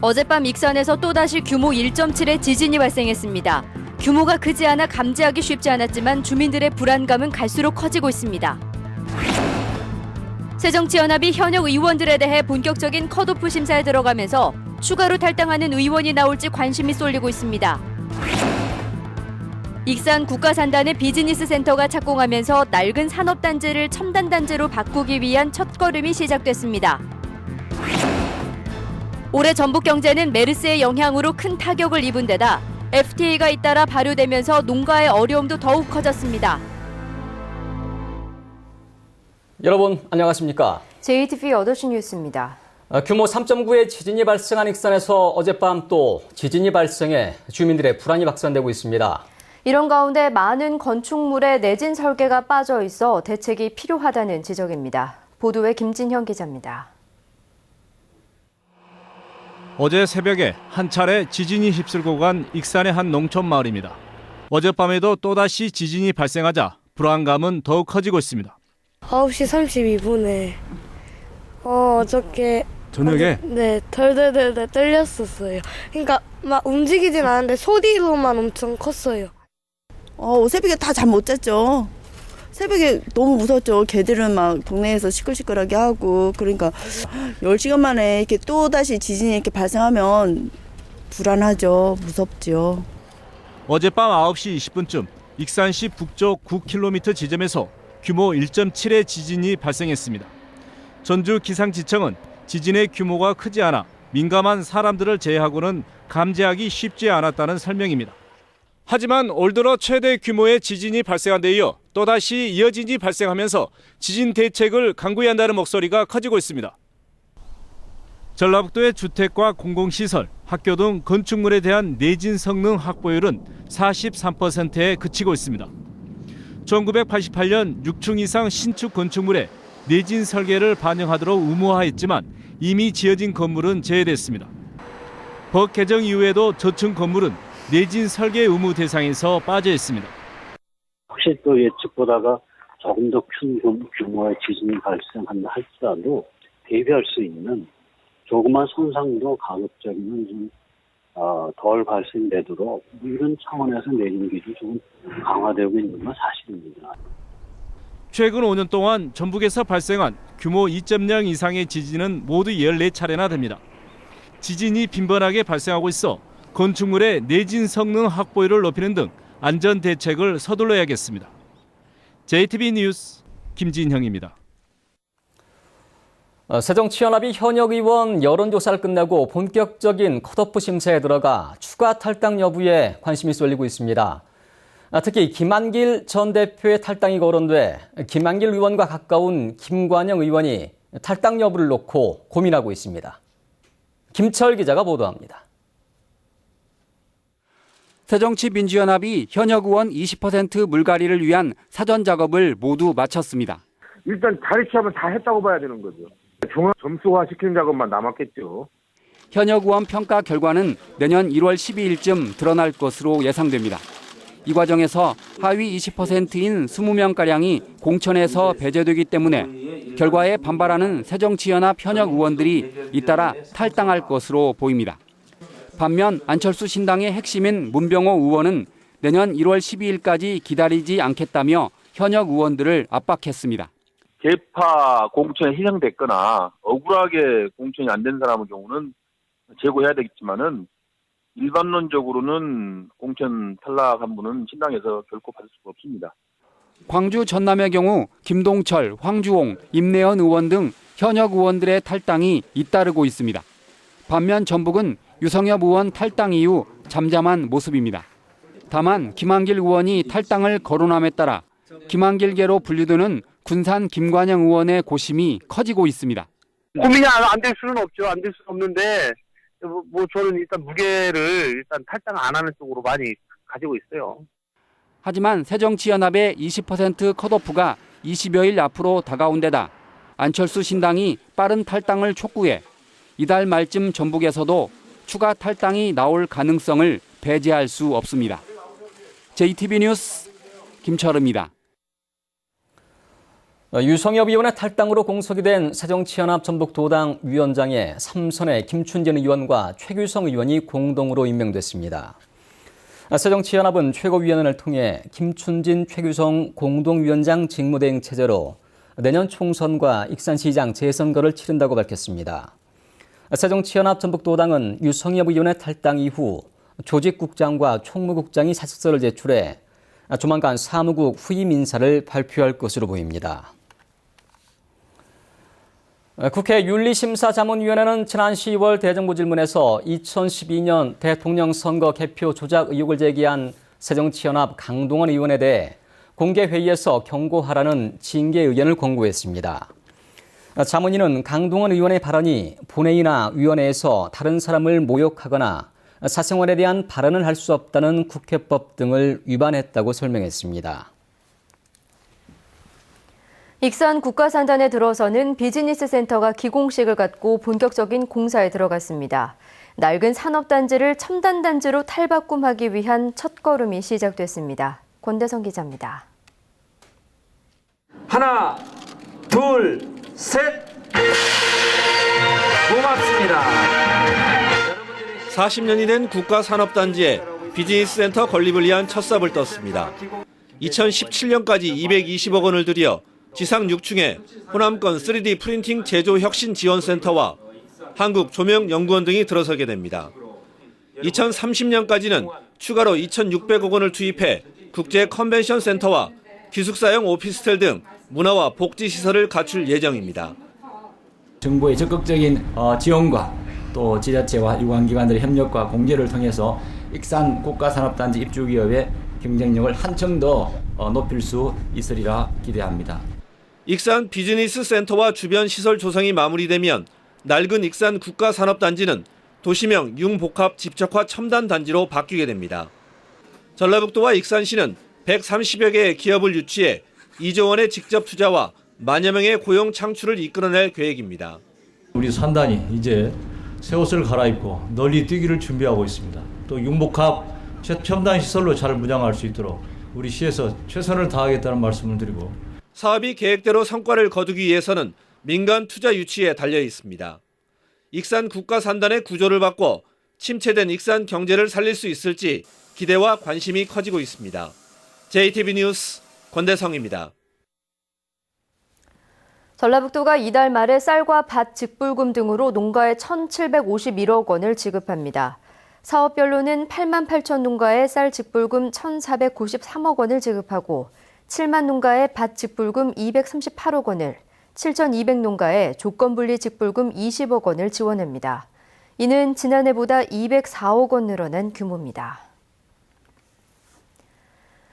어젯밤 익산에서 또다시 규모 1.7의 지진이 발생했습니다. 규모가 크지 않아 감지하기 쉽지 않았지만 주민들의 불안감은 갈수록 커지고 있습니다. 새정치연합이 현역 의원들에 대해 본격적인 컷오프 심사에 들어가면서 추가로 탈당하는 의원이 나올지 관심이 쏠리고 있습니다. 익산 국가산단의 비즈니스 센터가 착공하면서 낡은 산업단지를 첨단단지로 바꾸기 위한 첫걸음이 시작됐습니다. 올해 전북 경제는 메르스의 영향으로 큰 타격을 입은 데다 FTA가 잇따라 발효되면서 농가의 어려움도 더욱 커졌습니다. 여러분 안녕하십니까? JTV 8시 뉴스입니다. 규모 3.9의 지진이 발생한 익산에서 어젯밤 또 지진이 발생해 주민들의 불안이 확산되고 있습니다. 이런 가운데 많은 건축물에 내진 설계가 빠져 있어 대책이 필요하다는 지적입니다. 보도에 김진형 기자입니다. 어제 새벽에 한 차례 지진이 휩쓸고 간 익산의 한 농촌 마을입니다. 어젯밤에도 또다시 지진이 발생하자 불안감은 더욱 커지고 있습니다. 9시 32분에 어저께 저녁에? 네, 덜덜덜 떨렸었어요. 그러니까 막 움직이진 않았는데 소리로만 엄청 컸어요. 새벽에 다 잠 못 잤죠. 새벽에 너무 무섭죠. 개들은 막 동네에서 시끌시끌하게 하고, 그러니까 10시간 만에 이렇게 또다시 지진이 이렇게 발생하면 불안하죠. 무섭죠. 어젯밤 9시 20분쯤 익산시 북쪽 9km 지점에서 규모 1.7의 지진이 발생했습니다. 전주 기상지청은 지진의 규모가 크지 않아 민감한 사람들을 제외하고는 감지하기 쉽지 않았다는 설명입니다. 하지만 올 들어 최대 규모의 지진이 발생한 데 이어 또다시 여진이 발생하면서 지진 대책을 강구해야 한다는 목소리가 커지고 있습니다. 전라북도의 주택과 공공시설, 학교 등 건축물에 대한 내진 성능 확보율은 43%에 그치고 있습니다. 1988년 6층 이상 신축 건축물에 내진 설계를 반영하도록 의무화했지만 이미 지어진 건물은 제외됐습니다. 법 개정 이후에도 저층 건물은 내진 설계 의무 대상에서 빠져 있습니다. 혹시 또 예측보다가 조금 더 큰 규모의 지진이 발생한다 할지라도 대비할 수 있는 조그만 손상도 가급적이면 좀 덜 발생되도록 이런 차원에서 내린 기술이 좀 강화되고 있는 건 사실입니다. 최근 5년 동안 전북에서 발생한 규모 2.0 이상의 지진은 모두 14차례나 됩니다. 지진이 빈번하게 발생하고 있어 건축물의 내진 성능 확보율을 높이는 등 안전 대책을 서둘러야겠습니다. JTB 뉴스 김진형입니다. 새정치연합이 현역 의원 여론조사를 끝내고 본격적인 컷오프 심사에 들어가 추가 탈당 여부에 관심이 쏠리고 있습니다. 특히 김한길 전 대표의 탈당이 거론돼 김한길 의원과 가까운 김관영 의원이 탈당 여부를 놓고 고민하고 있습니다. 김철 기자가 보도합니다. 새정치민주연합이 현역 의원 20% 물갈이를 위한 사전 작업을 모두 마쳤습니다. 일단 자리 취합은 다 했다고 봐야 되는 거죠. 점수화 시키는 작업만 남았겠죠. 현역 의원 평가 결과는 내년 1월 12일쯤 드러날 것으로 예상됩니다. 이 과정에서 하위 20%인 20명가량이 공천에서 배제되기 때문에 결과에 반발하는 새정치연합 현역 의원들이 잇따라 탈당할 것으로 보입니다. 반면 안철수 신당의 핵심인 문병호 의원은 내년 1월 12일까지 기다리지 않겠다며 현역 의원들을 압박했습니다. 계파 공천에 희생됐거나 억울하게 공천이 안 된 사람의 경우는 제고해야 되겠지만은 일반론적으로는 공천 탈락한 분은 신당에서 결코 받을 수가 없습니다. 광주 전남의 경우 김동철, 황주홍, 임내연 의원 등 현역 의원들의 탈당이 잇따르고 있습니다. 반면 전북은 유성엽 의원 탈당 이후 잠잠한 모습입니다. 다만 김한길 의원이 탈당을 거론함에 따라 김한길계로 분류되는 군산 김관영 의원의 고심이 커지고 있습니다. 고민이 안 될 수는 없죠. 안 될 수는 없는데 저는 일단 무게를 일단 탈당 안 하는 쪽으로 많이 가지고 있어요. 하지만 새정치연합의 20% 컷오프가 20여일 앞으로 다가온 데다 안철수 신당이 빠른 탈당을 촉구해 이달 말쯤 전북에서도 추가 탈당이 나올 가능성을 배제할 수 없습니다. JTB 뉴스 김철우입니다. 유성엽 의원의 탈당으로 공석이 된 새정치연합 전북도당 위원장에 삼선의 김춘진 의원과 최규성 의원이 공동으로 임명됐습니다. 새정치연합은 최고위원회를 통해 김춘진, 최규성 공동위원장 직무대행 체제로 내년 총선과 익산시장 재선거를 치른다고 밝혔습니다. 새정치연합 전북도당은 유성엽 의원의 탈당 이후 조직국장과 총무국장이 사직서를 제출해 조만간 사무국 후임 인사를 발표할 것으로 보입니다. 국회 윤리심사자문위원회는 지난 10월 대정부 질문에서 2012년 대통령 선거 개표 조작 의혹을 제기한 새정치연합 강동원 의원에 대해 공개회의에서 경고하라는 징계 의견을 권고했습니다. 자문위는 강동원 의원의 발언이 본회의나 위원회에서 다른 사람을 모욕하거나 사생활에 대한 발언을 할 수 없다는 국회법 등을 위반했다고 설명했습니다. 익산 국가산단에 들어서는 비즈니스 센터가 기공식을 갖고 본격적인 공사에 들어갔습니다. 낡은 산업단지를 첨단단지로 탈바꿈하기 위한 첫걸음이 시작됐습니다. 권대성 기자입니다. 하나, 둘, 셋! 고맙습니다. 40년이 된 국가산업단지에 비즈니스센터 건립을 위한 첫 삽을 떴습니다. 2017년까지 220억 원을 들여 지상 6층에 호남권 3D 프린팅 제조 혁신 지원센터와 한국조명연구원 등이 들어서게 됩니다. 2030년까지는 추가로 2,600억 원을 투입해 국제 컨벤션 센터와 기숙사형 오피스텔 등 문화와 복지시설을 갖출 예정입니다. 정부의 적극적인 지원과 또 지자체와 유관기관들의 협력과 공조를 통해서 익산 국가산업단지 입주기업의 경쟁력을 한층 더 높일 수 있으리라 기대합니다. 익산 비즈니스 센터와 주변 시설 조성이 마무리되면 낡은 익산 국가산업단지는 도시명 융복합 집적화 첨단 단지로 바뀌게 됩니다. 전라북도와 익산시는 130여 개의 기업을 유치해 2조 원의 직접 투자와 만여 명의 고용 창출을 이끌어낼 계획입니다. 우리 산단이 이제 새 옷을 갈아입고 널리 뛰기를 준비하고 있습니다. 또 융복합 첨단 시설로 잘 무장할 수 있도록 우리 시에서 최선을 다하겠다는 말씀을 드리고, 사업이 계획대로 성과를 거두기 위해서는 민간 투자 유치에 달려 있습니다. 익산 국가산단의 구조를 바꿔 침체된 익산 경제를 살릴 수 있을지 기대와 관심이 커지고 있습니다. JTB 뉴스 권대성입니다. 전라북도가 이달 말에 쌀과 밭 직불금 등으로 농가에 1,751억 원을 지급합니다. 사업별로는 8만 8천 농가에 쌀 직불금 1,493억 원을 지급하고 7만 농가에 밭 직불금 238억 원을, 7,200 농가에 조건분리 직불금 20억 원을 지원합니다. 이는 지난해보다 204억 원 늘어난 규모입니다.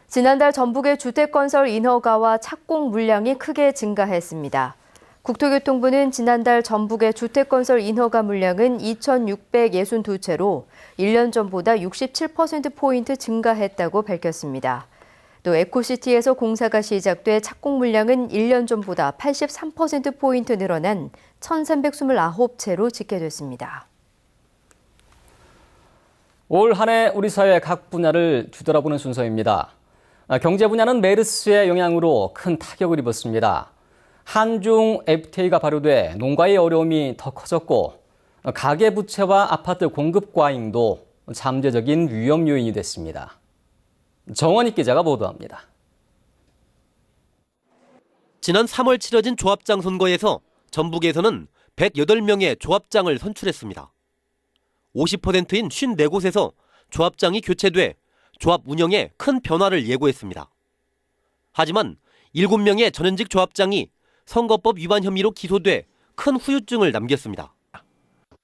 지난달 전북의 주택건설 인허가와 착공 물량이 크게 증가했습니다. 국토교통부는 지난달 전북의 주택건설 인허가 물량은 2,662채로 1년 전보다 67%포인트 증가했다고 밝혔습니다. 또 에코시티에서 공사가 시작돼 착공 물량은 1년 전보다 83%포인트 늘어난 1,329채로 집계됐습니다. 올 한 해 우리 사회 각 분야를 뒤돌아보는 순서입니다. 경제 분야는 메르스의 영향으로 큰 타격을 입었습니다. 한중 FTA가 발효돼 농가의 어려움이 더 커졌고 가계부채와 아파트 공급 과잉도 잠재적인 위험 요인이 됐습니다. 정원익 기자가 보도합니다. 지난 3월 치러진 조합장 선거에서 전북에서는 108명의 조합장을 선출했습니다. 50%인 54곳에서 조합장이 교체돼 조합 운영에 큰 변화를 예고했습니다. 하지만 7명의 전현직 조합장이 선거법 위반 혐의로 기소돼 큰 후유증을 남겼습니다.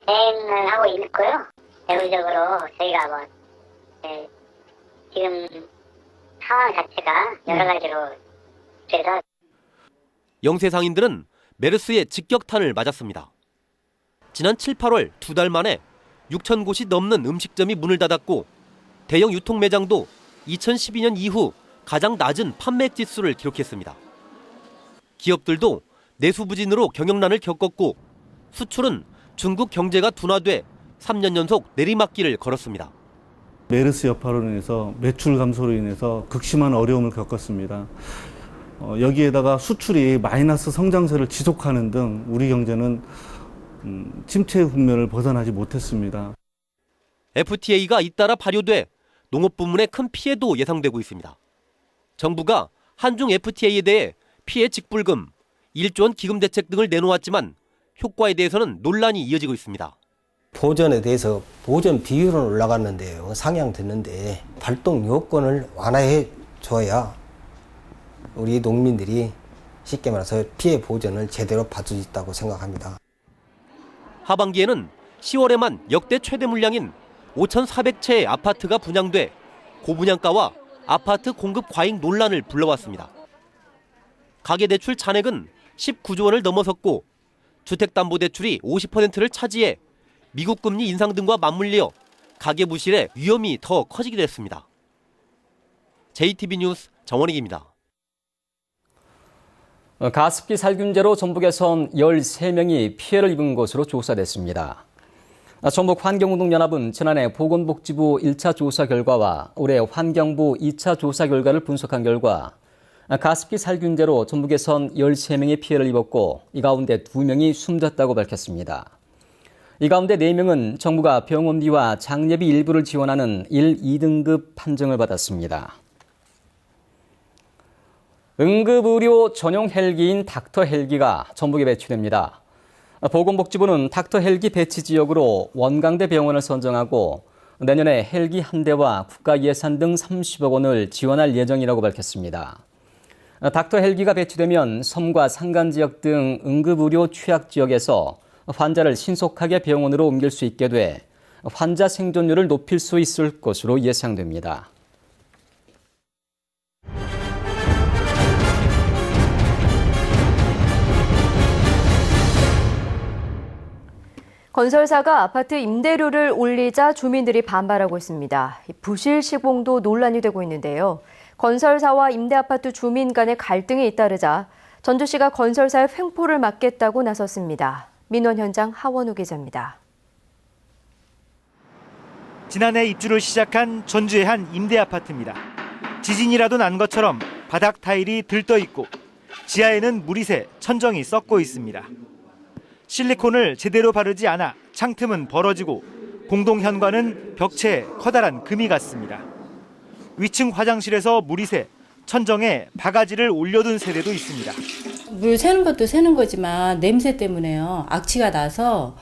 대행을 하고 있고요. 내부적으로 저희가 지금 상황 자체가 여러 가지로 그래서 영세 상인들은 메르스의 직격탄을 맞았습니다. 지난 7, 8월 2달 만에 6천 곳이 넘는 음식점이 문을 닫았고 대형 유통 매장도 2012년 이후 가장 낮은 판매액 지수를 기록했습니다. 기업들도 내수 부진으로 경영난을 겪었고 수출은 중국 경제가 둔화돼 3년 연속 내리막길을 걸었습니다. 메르스 여파로 인해서 매출 감소로 인해서 극심한 어려움을 겪었습니다. 여기에다가 수출이 마이너스 성장세를 지속하는 등 우리 경제는 침체 국면을 벗어나지 못했습니다. FTA가 잇따라 발효돼 농업 부문에 큰 피해도 예상되고 있습니다. 정부가 한중 FTA에 대해 피해 직불금, 1조 원 기금 대책 등을 내놓았지만 효과에 대해서는 논란이 이어지고 있습니다. 보전에 대해서 보전 비율은 올라갔는데요. 상향됐는데 발동 요건을 완화해 줘야 우리 농민들이 쉽게 말해서 피해 보전을 제대로 받을 수 있다고 생각합니다. 하반기에는 10월에만 역대 최대 물량인 5,400채의 아파트가 분양돼 고분양가와 아파트 공급 과잉 논란을 불러왔습니다. 가계대출 잔액은 19조 원을 넘어섰고 주택담보대출이 50%를 차지해 미국 금리 인상 등과 맞물려 가계부실의 위험이 더 커지게 됐습니다. JTB 뉴스 정원익입니다. 가습기 살균제로 전북에선 13명이 피해를 입은 것으로 조사됐습니다. 전북환경운동연합은 지난해 보건복지부 1차 조사 결과와 올해 환경부 2차 조사 결과를 분석한 결과 가습기 살균제로 전북에선 13명이 피해를 입었고 이 가운데 2명이 숨졌다고 밝혔습니다. 이 가운데 4명은 정부가 병원비와 장례비 일부를 지원하는 1, 2등급 판정을 받았습니다. 응급의료 전용 헬기인 닥터 헬기가 전북에 배치됩니다. 보건복지부는 닥터 헬기 배치 지역으로 원광대 병원을 선정하고 내년에 헬기 한 대와 국가 예산 등 30억 원을 지원할 예정이라고 밝혔습니다. 닥터 헬기가 배치되면 섬과 산간 지역 등 응급의료 취약 지역에서 환자를 신속하게 병원으로 옮길 수 있게 돼 환자 생존율을 높일 수 있을 것으로 예상됩니다. 건설사가 아파트 임대료를 올리자 주민들이 반발하고 있습니다. 부실 시공도 논란이 되고 있는데요. 건설사와 임대아파트 주민 간의 갈등이 잇따르자 전주시가 건설사의 횡포를 막겠다고 나섰습니다. 민원 현장 하원우 기자입니다. 지난해 입주를 시작한 전주의 한 임대아파트입니다. 지진이라도 난 것처럼 바닥 타일이 들떠 있고 지하에는 물이 새 천정이 썩고 있습니다. 실리콘을 제대로 바르지 않아 창틈은 벌어지고 공동 현관은 벽체에 커다란 금이 갔습니다. 위층 화장실에서 물이 새 천정에 바가지를 올려둔 세대도 있습니다. 물 새는 것도 새는 거지만 냄새 때문에요. 악취가 나서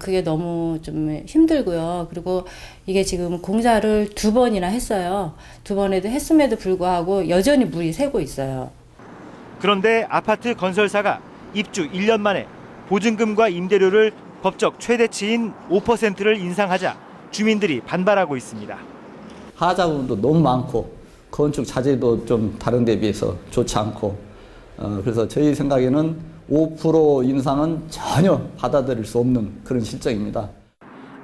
그게 너무 좀 힘들고요. 그리고 이게 지금 공사를 2번이나 했어요. 2번에도 했음에도 불구하고 여전히 물이 새고 있어요. 그런데 아파트 건설사가 입주 1년 만에 보증금과 임대료를 법적 최대치인 5%를 인상하자 주민들이 반발하고 있습니다. 하자 부분도 너무 많고 건축 자재도 좀 다른 데 비해서 좋지 않고 그래서 저희 생각에는 5% 인상은 전혀 받아들일 수 없는 그런 실정입니다.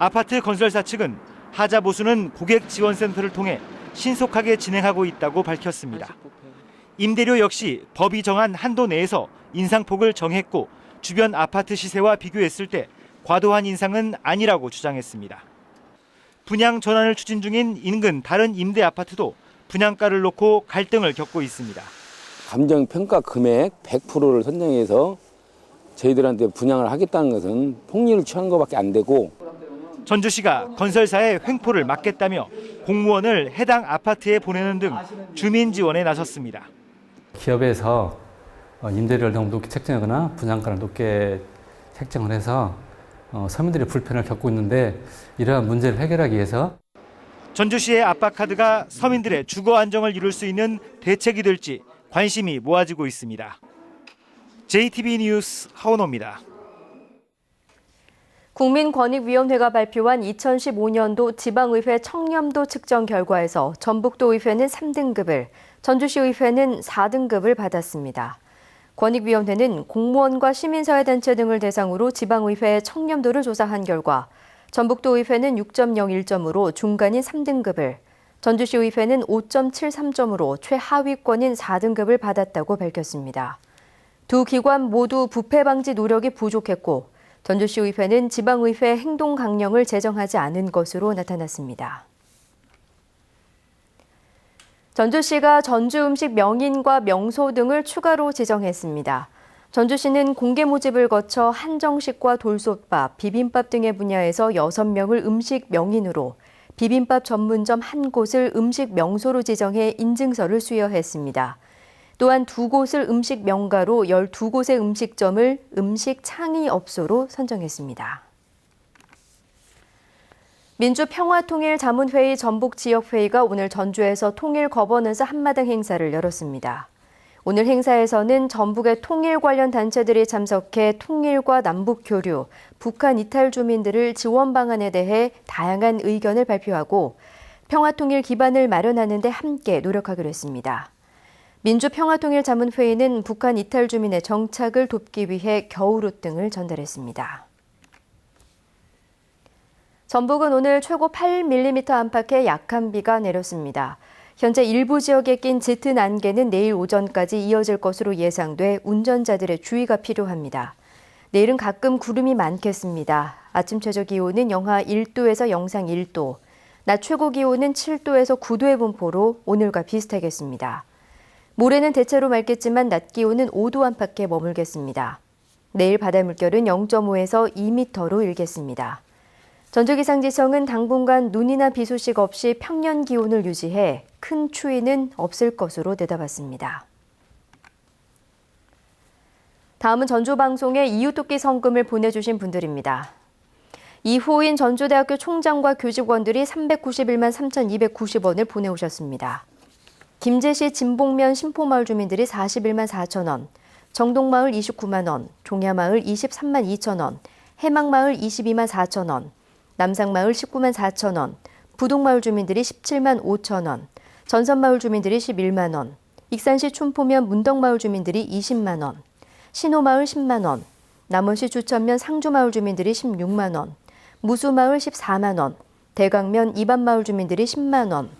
아파트 건설사 측은 하자 보수는 고객지원센터를 통해 신속하게 진행하고 있다고 밝혔습니다. 임대료 역시 법이 정한 한도 내에서 인상폭을 정했고 주변 아파트 시세와 비교했을 때 과도한 인상은 아니라고 주장했습니다. 분양 전환을 추진 중인 인근 다른 임대 아파트도 분양가를 놓고 갈등을 겪고 있습니다. 감정평가 금액 100%를 선정해서 저희들한테 분양을 하겠다는 것은 폭리를 취한 것밖에 안 되고 전주시가 건설사의 횡포를 막겠다며 공무원을 해당 아파트에 보내는 등 주민 지원에 나섰습니다. 기업에서 임대료를 너무 높게 책정하거나 분양가를 높게 책정을 해서 서민들이 불편을 겪고 있는데 이러한 문제를 해결하기 위해서 전주시의 아파트카드가 서민들의 주거 안정을 이룰 수 있는 대책이 될지 관심이 모아지고 있습니다. JTB 뉴스 하원호입니다. 국민권익위원회가 발표한 2015년도 지방의회 청렴도 측정 결과에서 전북도의회는 3등급을, 전주시의회는 4등급을 받았습니다. 권익위원회는 공무원과 시민사회단체 등을 대상으로 지방의회의 청렴도를 조사한 결과 전북도의회는 6.01점으로 중간인 3등급을, 전주시의회는 5.73점으로 최하위권인 4등급을 받았다고 밝혔습니다. 두 기관 모두 부패 방지 노력이 부족했고 전주시의회는 지방의회 행동 강령을 제정하지 않은 것으로 나타났습니다. 전주시가 전주 음식 명인과 명소 등을 추가로 지정했습니다. 전주시는 공개 모집을 거쳐 한정식과 돌솥밥, 비빔밥 등의 분야에서 6명을 음식 명인으로, 비빔밥 전문점 한 곳을 음식 명소로 지정해 인증서를 수여했습니다. 또한 2곳을 음식 명가로 12곳의 음식점을 음식 창의업소로 선정했습니다. 민주평화통일자문회의 전북지역회의가 오늘 전주에서 통일 거버넌스 한마당 행사를 열었습니다. 오늘 행사에서는 전북의 통일 관련 단체들이 참석해 통일과 남북 교류, 북한 이탈 주민들을 지원 방안에 대해 다양한 의견을 발표하고 평화통일 기반을 마련하는 데 함께 노력하기로 했습니다. 민주평화통일자문회의는 북한 이탈 주민의 정착을 돕기 위해 겨울옷 등을 전달했습니다. 전북은 오늘 최고 8mm 안팎의 약한 비가 내렸습니다. 현재 일부 지역에 낀 짙은 안개는 내일 오전까지 이어질 것으로 예상돼 운전자들의 주의가 필요합니다. 내일은 가끔 구름이 많겠습니다. 아침 최저 기온은 영하 1도에서 영상 1도, 낮 최고 기온은 7도에서 9도의 분포로 오늘과 비슷하겠습니다. 모레는 대체로 맑겠지만 낮 기온은 5도 안팎에 머물겠습니다. 내일 바다 물결은 0.5에서 2m로 일겠습니다. 전주기상지청은 당분간 눈이나 비 소식 없이 평년 기온을 유지해 큰 추위는 없을 것으로 내다봤습니다. 다음은 전주방송에 이웃돕기 성금을 보내주신 분들입니다. 이호인 전주대학교 총장과 교직원들이 391만 3,290원을 보내오셨습니다. 김제시 진봉면 신포마을 주민들이 41만 4천 원, 정동마을 29만 원, 종야마을 23만 2천 원, 해망마을 22만 4천 원, 남상마을 19만 4천 원, 부동마을 주민들이 17만 5천 원, 전선마을 주민들이 11만 원, 익산시 춘포면 문덕마을 주민들이 20만 원, 신호마을 10만 원, 남원시 주천면 상주마을 주민들이 16만 원, 무수마을 14만 원, 대강면 이반마을 주민들이 10만 원,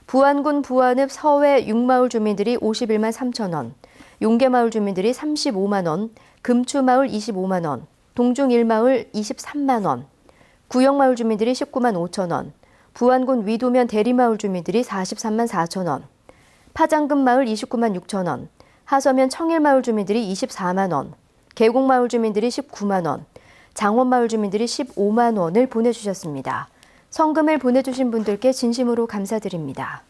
부안군 부안읍 서회 6마을 주민들이 51만 3천 원, 용계마을 주민들이 35만 원, 금추마을 25만 원, 동중 1마을 23만 원, 구영마을 주민들이 19만 5천 원, 부안군 위도면 대리마을 주민들이 43만 4천 원, 파장금마을 29만 6천 원, 하서면 청일마을 주민들이 24만 원, 계곡마을 주민들이 19만 원, 장원마을 주민들이 15만 원을 보내주셨습니다. 성금을 보내주신 분들께 진심으로 감사드립니다.